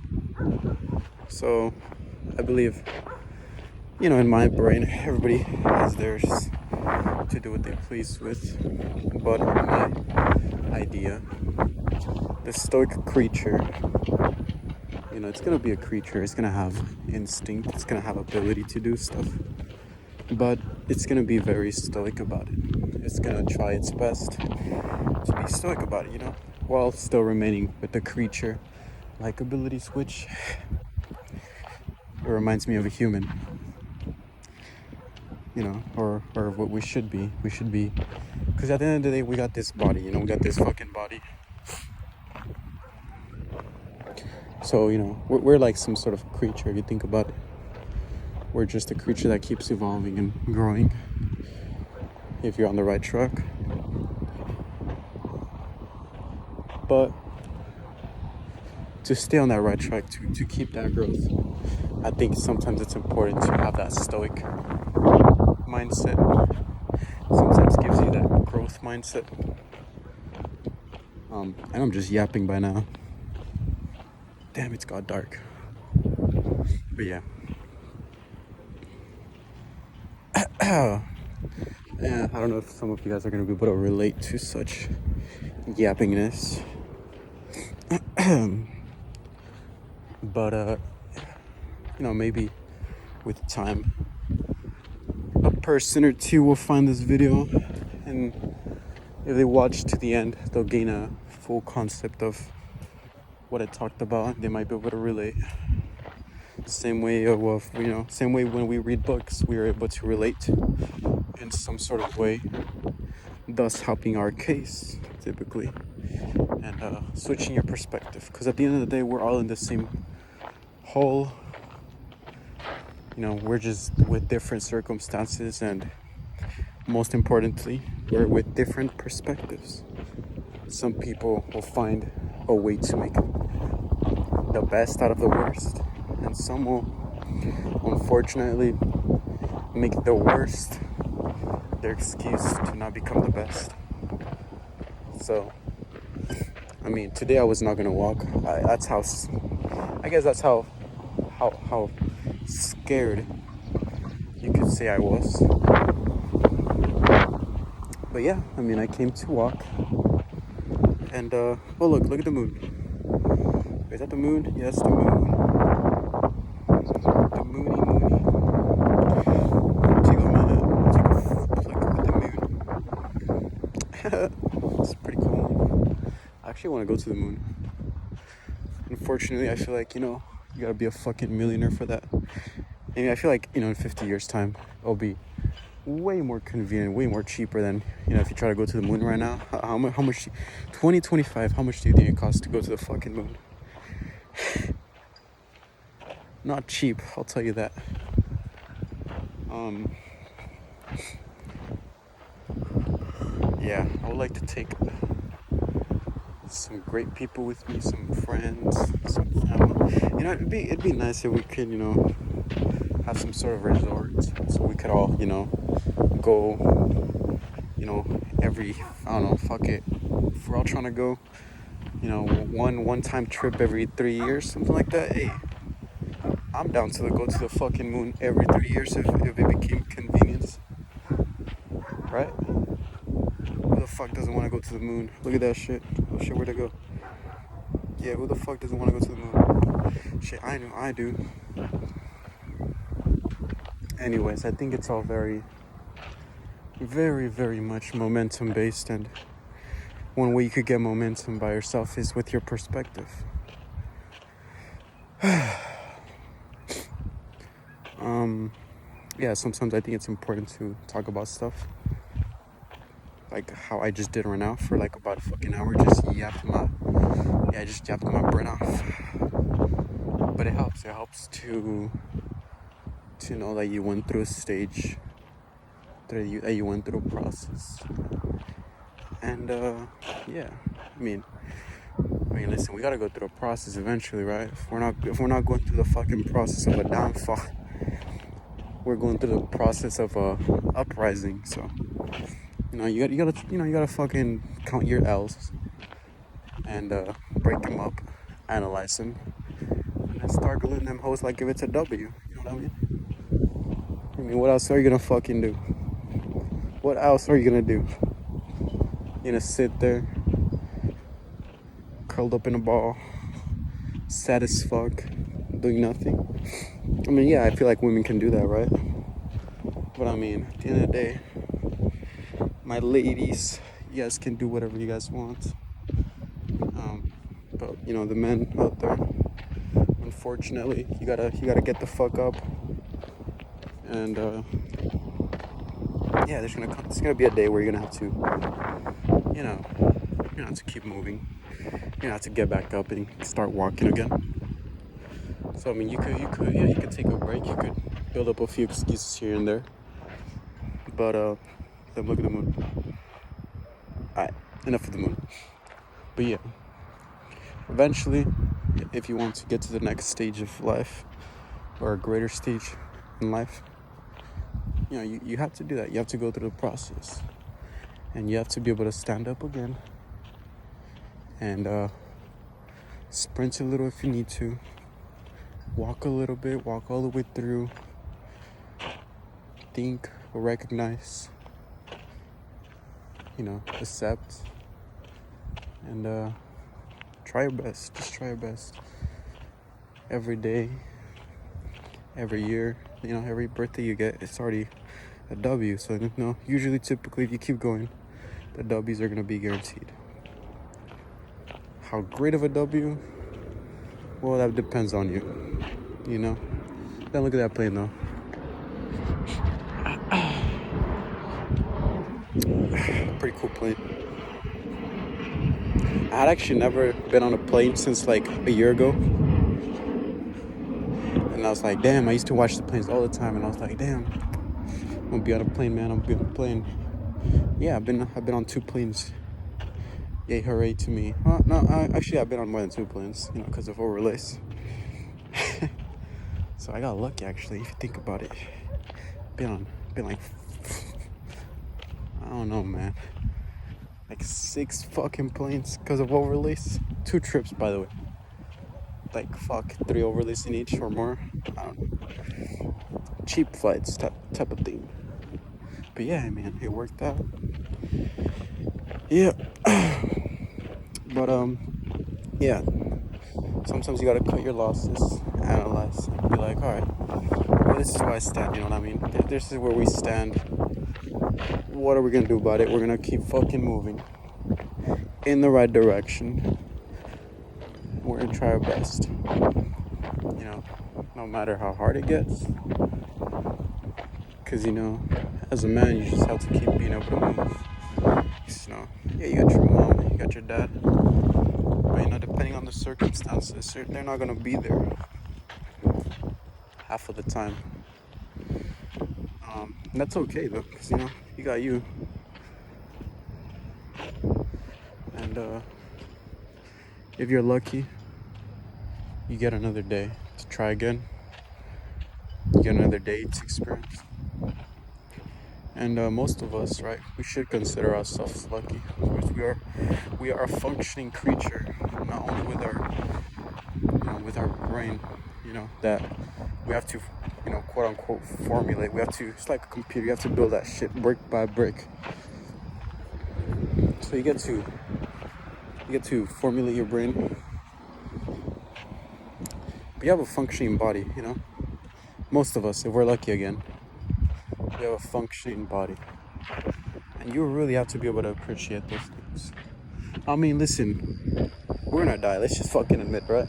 So I believe, in my brain, everybody has theirs to do what they please with. But my idea, the Stoic creature, it's gonna be a creature. It's gonna have instinct. It's gonna have ability to do stuff. But it's gonna be very stoic about it. It's gonna try its best to be stoic about it, while still remaining with the creature-like abilities, which it reminds me of a human, or what we should be. We should be, because at the end of the day, we got this body, we got this fucking body. So, we're like some sort of creature, if you think about it. We're just a creature that keeps evolving and growing, if you're on the right track. But to stay on that right track, to keep that growth, I think sometimes it's important to have that stoic mindset. Sometimes gives you that growth mindset. And I'm just yapping by now. Damn, it's got dark. But yeah. Yeah, I don't know if some of you guys are going to be able to relate to such yappingness. But, maybe with time, a person or two will find this video, and if they watch to the end, they'll gain a full concept of what I talked about. They might be able to relate. Same way when we read books, we are able to relate in some sort of way, thus helping our case, typically, and switching your perspective. Because at the end of the day, we're all in the same whole. We're just with different circumstances, and most importantly, we're with different perspectives. Some people will find a way to make the best out of the worst, and some will, unfortunately, make the worst their excuse to not become the best. So, today I was not gonna walk. That's how scared you could say I was. But yeah, I came to walk, and look at the moon. Is that the moon? Yes, the moon. The moony. Take a flick with the moon. It's pretty cool. I actually want to go to the moon. Unfortunately, I feel like, you gotta be a fucking millionaire for that. I feel like, in 50 years time, it'll be way more convenient, way more cheaper than, if you try to go to the moon right now. How much, 2025, how much do you think it costs to go to the fucking moon? Not cheap, I'll tell you that. Yeah, I would like to take some great people with me, some friends, some family. It'd be nice if we could, have some sort of resort, so we could all, go, every, I don't know, fuck it. If we're all trying to go, one-time trip every 3 years, something like that. Hey, I'm down to go to the fucking moon every 3 years if it became convenient. Right? Who the fuck doesn't want to go to the moon? Look at that shit. Oh shit, where'd it go? Yeah, who the fuck doesn't want to go to the moon? Shit, I know, I do. Anyways, I think it's all very, very, very much momentum based, and one way you could get momentum by yourself is with your perspective. Yeah, sometimes I think it's important to talk about stuff like how I just did right now for like about a fucking hour, just yapped my brain off. But it helps to know that you went through a stage, that you went through a process. And yeah, I mean, listen, we gotta go through a process eventually, right? If we're not going through the fucking process of a downfall, we're going through the process of a uprising. So, you gotta fucking count your L's and break them up, analyze them, and then start gluing them hoes like if it's a W. You know what I mean? I mean, what else are you gonna fucking do? What else are you gonna do? You're gonna sit there, curled up in a ball, sad as fuck, doing nothing? I mean, yeah, I feel like women can do that, right? But I mean, at the end of the day, my ladies, you guys can do whatever you guys want. But the men out there, unfortunately, you gotta get the fuck up. And yeah, there's gonna be a day where you're gonna have to, you're gonna have to keep moving. You're gonna have to get back up and start walking again. So I mean, you could take a break. You could build up a few excuses here and there. But then look at the moon. Alright, enough of the moon. But yeah, eventually, if you want to get to the next stage of life, or a greater stage in life, you have to do that. You have to go through the process, and you have to be able to stand up again and sprint a little if you need to, walk a little bit, walk all the way through, think, recognize, accept, and try your best. Just try your best every day, every year. Every birthday you get, it's already a W. So usually, typically, if you keep going, the W's are gonna be guaranteed. How great of a W? Well, that depends on you. Then look at that plane though. Pretty cool plane. I had actually never been on a plane since like a year ago. And I was like, damn, I used to watch the planes all the time, and I was like, damn, I'm gonna be on a plane, man. I'm gonna be on a plane. Yeah, I've been on 2 planes. Yay, hooray to me. Actually, I've been on more than 2 planes, because of overlays. So I got lucky, actually, if you think about it. Been like, I don't know, man, like 6 fucking planes because of overlays. 2 trips, by the way. Like, 3 overlays in each or more. I don't know. Cheap flights, type of thing. But yeah, man, it worked out. Yeah. But yeah. Sometimes you gotta cut your losses, analyze, and be like, all right, well, this is where I stand. You know what I mean? This is where we stand. What are we gonna do about it? We're gonna keep fucking moving in the right direction. We're gonna try our best. No matter how hard it gets. Because, as a man, you just have to keep being able to move. Yeah, you got your mom, you got your dad. But, depending on the circumstances, they're not going to be there half of the time. And that's okay, though, because, you got you. And if you're lucky, you get another day to try again. You get another day to experience. And most of us, right, we should consider ourselves lucky. Because we are a functioning creature, not only with our brain, that we have to, quote unquote, formulate. It's like a computer. You have to build that shit brick by brick. So you get to formulate your brain. you have a functioning body, you know? Most of us, if we're lucky again, we have a functioning body. And you really have to be able to appreciate those things. I mean, listen, we're gonna die. Let's just fucking admit, right?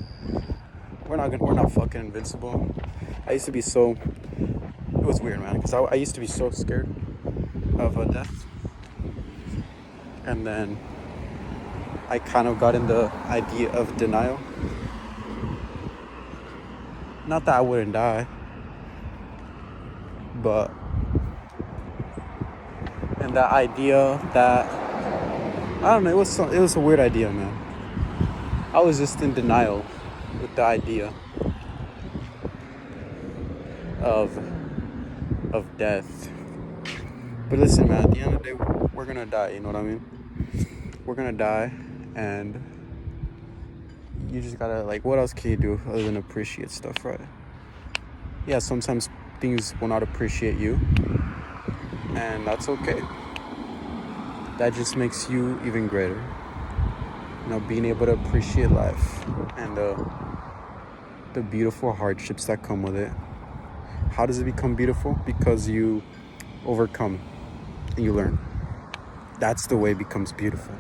We're not fucking invincible. I used to be so, it was weird, man, because I used to be so scared of death. And then I kind of got in the idea of denial. Not that I wouldn't die, but and that idea that, I don't know, it was a weird idea, man. I was just in denial with the idea of death. But listen, man, at the end of the day, we're gonna die, you know what I mean? We're gonna die, and you just gotta, like, what else can you do other than appreciate stuff, right? Yeah, sometimes things will not appreciate you, and that's okay. That just makes you even greater. You know, being able to appreciate life and the beautiful hardships that come with it. How does it become beautiful? Because you overcome and you learn. That's the way it becomes beautiful.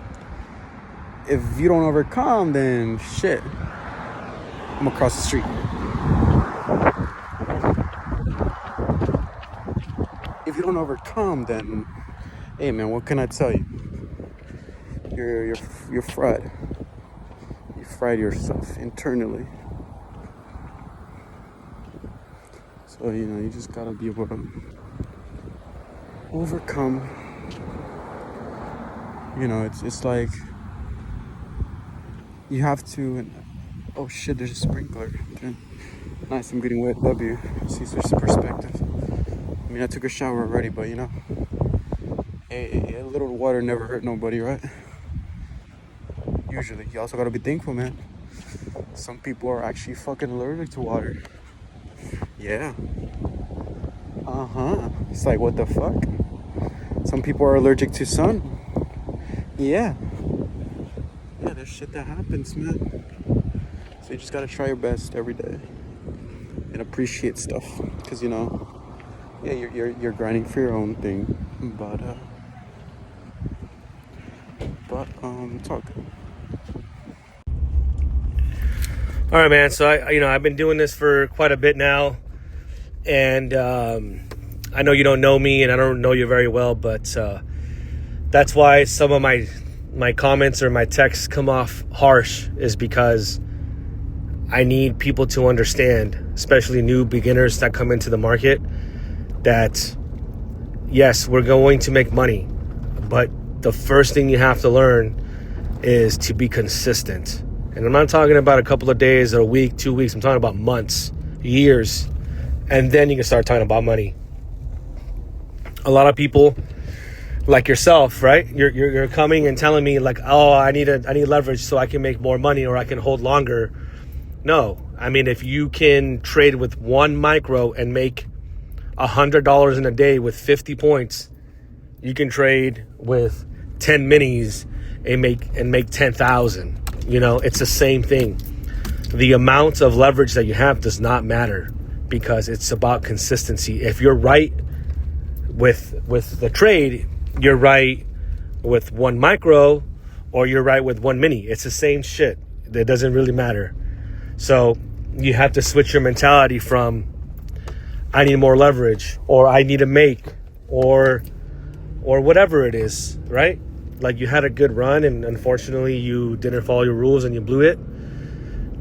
If you don't overcome, then shit, I'm across the street. If you don't overcome, then, hey man, what can I tell you? You're fried. You fried yourself internally. So, you know, you just gotta be able to overcome. You know, it's like you have to. Oh shit, there's a sprinkler. Okay. Nice, I'm getting wet. Love you. See, there's some perspective. I mean, I took a shower already, but you know, a little water never hurt nobody, right? Usually. You also gotta be thankful, man. Some people are actually fucking allergic to water. Yeah. It's like, what the fuck? Some people are allergic to sun. Yeah, there's shit that happens, man. So you just gotta try your best every day and appreciate stuff, because you know, yeah, you're grinding for your own thing, but talk. All right, man. So I've been doing this for quite a bit now, and I know you don't know me, and I don't know you very well, but that's why some of my comments or my texts come off harsh, is because I need people to understand, especially new beginners that come into the market, that yes, we're going to make money, but the first thing you have to learn is to be consistent. And I'm not talking about a couple of days or a week, 2 weeks. I'm talking about months, years, and then you can start talking about money. A lot of people like yourself, right? You're coming and telling me like, oh, I need leverage so I can make more money or I can hold longer. No, I mean, if you can trade with one micro and make $100 in a day with 50 points, you can trade with 10 minis and make 10,000. You know, it's the same thing. The amount of leverage that you have does not matter, because it's about consistency. If you're right with the trade, you're right with one micro, or you're right with one mini. It's the same shit. It doesn't really matter. So you have to switch your mentality from I need more leverage, or I need to make, or whatever it is, right? Like, you had a good run and unfortunately you didn't follow your rules and you blew it.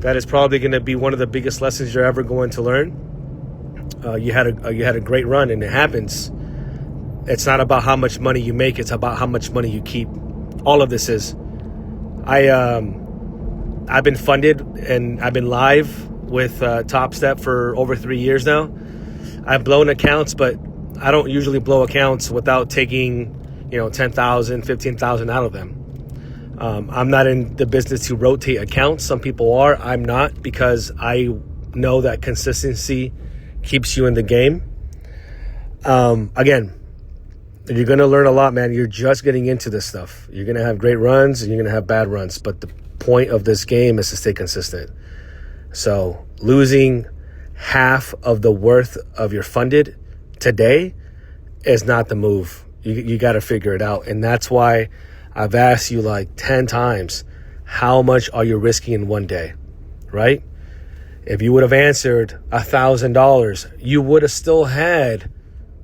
That is probably going to be one of the biggest lessons you're ever going to learn. You had a great run, and it happens. It's not about how much money you make, it's about how much money you keep. All of this is. I've been funded and I've been live with Top Step for over 3 years now. I've blown accounts, but I don't usually blow accounts without taking, 10,000, 15,000 out of them. I'm not in the business to rotate accounts. Some people are. I'm not, because I know that consistency keeps you in the game. Again, you're going to learn a lot, man. You're just getting into this stuff. You're going to have great runs and you're going to have bad runs. But the point of this game is to stay consistent. So losing half of the worth of your funded today is not the move. You got to figure it out. And that's why I've asked you like 10 times, how much are you risking in one day, right? If you would have answered $1,000, you would have still had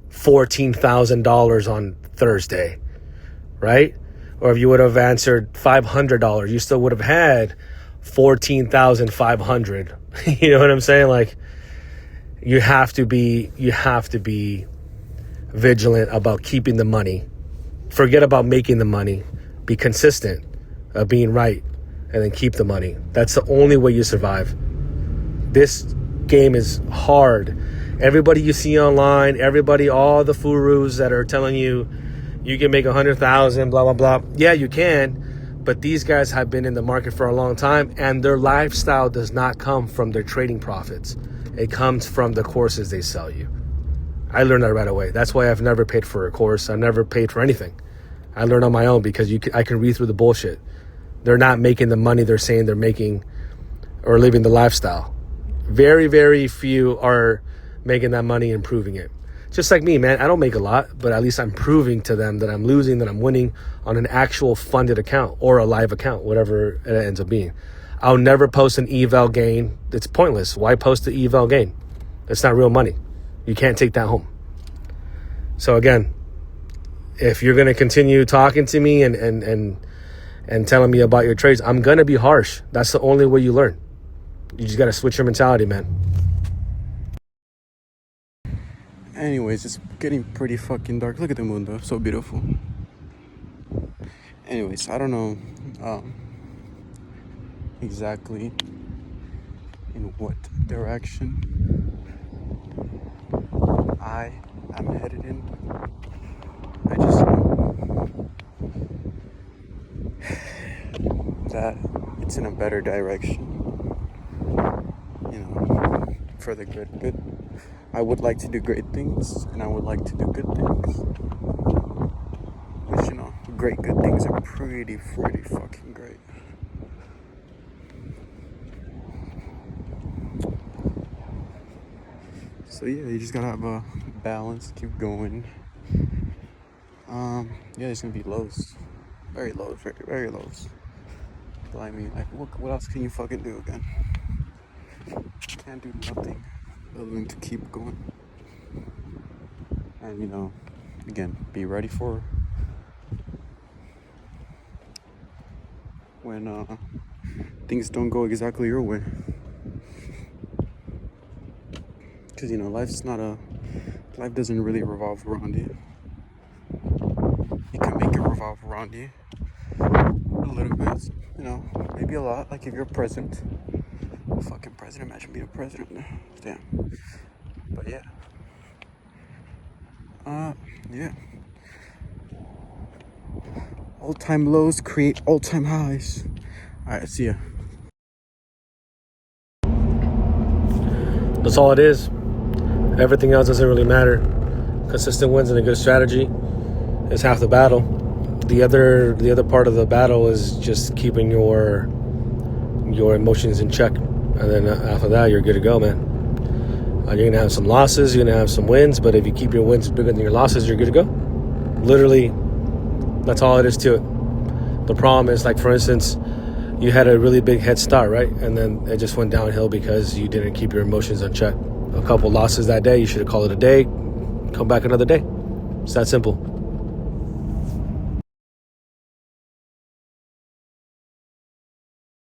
$14,000 on Thursday, right? Or if you would have answered $500, you still would have had $14,500. You know what I'm saying? Like, you have to be vigilant about keeping the money. Forget about making the money. Be consistent of being right, and then keep the money. That's the only way you survive. This game is hard. Everybody you see online, all the gurus that are telling you you can make 100,000, blah, blah, blah. Yeah, you can, but these guys have been in the market for a long time, and their lifestyle does not come from their trading profits. It comes from the courses they sell you. I learned that right away. That's why I've never paid for a course. I've never paid for anything. I learned on my own because I can read through the bullshit. They're not making the money they're saying they're making or living the lifestyle. Very, very few are making that money and proving it. Just like me, man. I don't make a lot, but at least I'm proving to them that I'm losing, that I'm winning on an actual funded account or a live account, whatever it ends up being. I'll never post an eval gain. It's pointless. Why post the eval gain? It's not real money. You can't take that home. So again, if you're going to continue talking to me and telling me about your trades, I'm going to be harsh. That's the only way you learn. You just got to switch your mentality, man. Anyways, it's getting pretty fucking dark. Look at the moon, though. So beautiful. Anyways, I don't know exactly in what direction I am headed in. I just know that it's in a better direction. You know, for the good. I would like to do great things, and I would like to do good things. Which, you know, good things are pretty fucking great. So yeah, you just gotta have a balance, keep going. Yeah, there's gonna be lows. Very lows, very lows. But I mean, like, what else can you fucking do again? Can't do nothing other than to keep going. And, you know, again, be ready for when things don't go exactly your way. Because, you know, life doesn't really revolve around you. You can make it revolve around you a little bit, you know, maybe a lot. Like if you're president, fucking president, imagine being a president. Damn. But yeah. Yeah. All-time lows create all-time highs. Alright, see ya. That's all it is. Everything else doesn't really matter. Consistent wins and a good strategy is half the battle. The other part of the battle is just keeping your emotions in check. And then after that, you're good to go, man. You're going to have some losses, you're going to have some wins, but if you keep your wins bigger than your losses, you're good to go. Literally, that's all it is to it. The problem is, like, for instance, you had a really big head start, right? And then it just went downhill because you didn't keep your emotions in check. A couple losses that day, you should have called it a day, come back another day. It's that simple.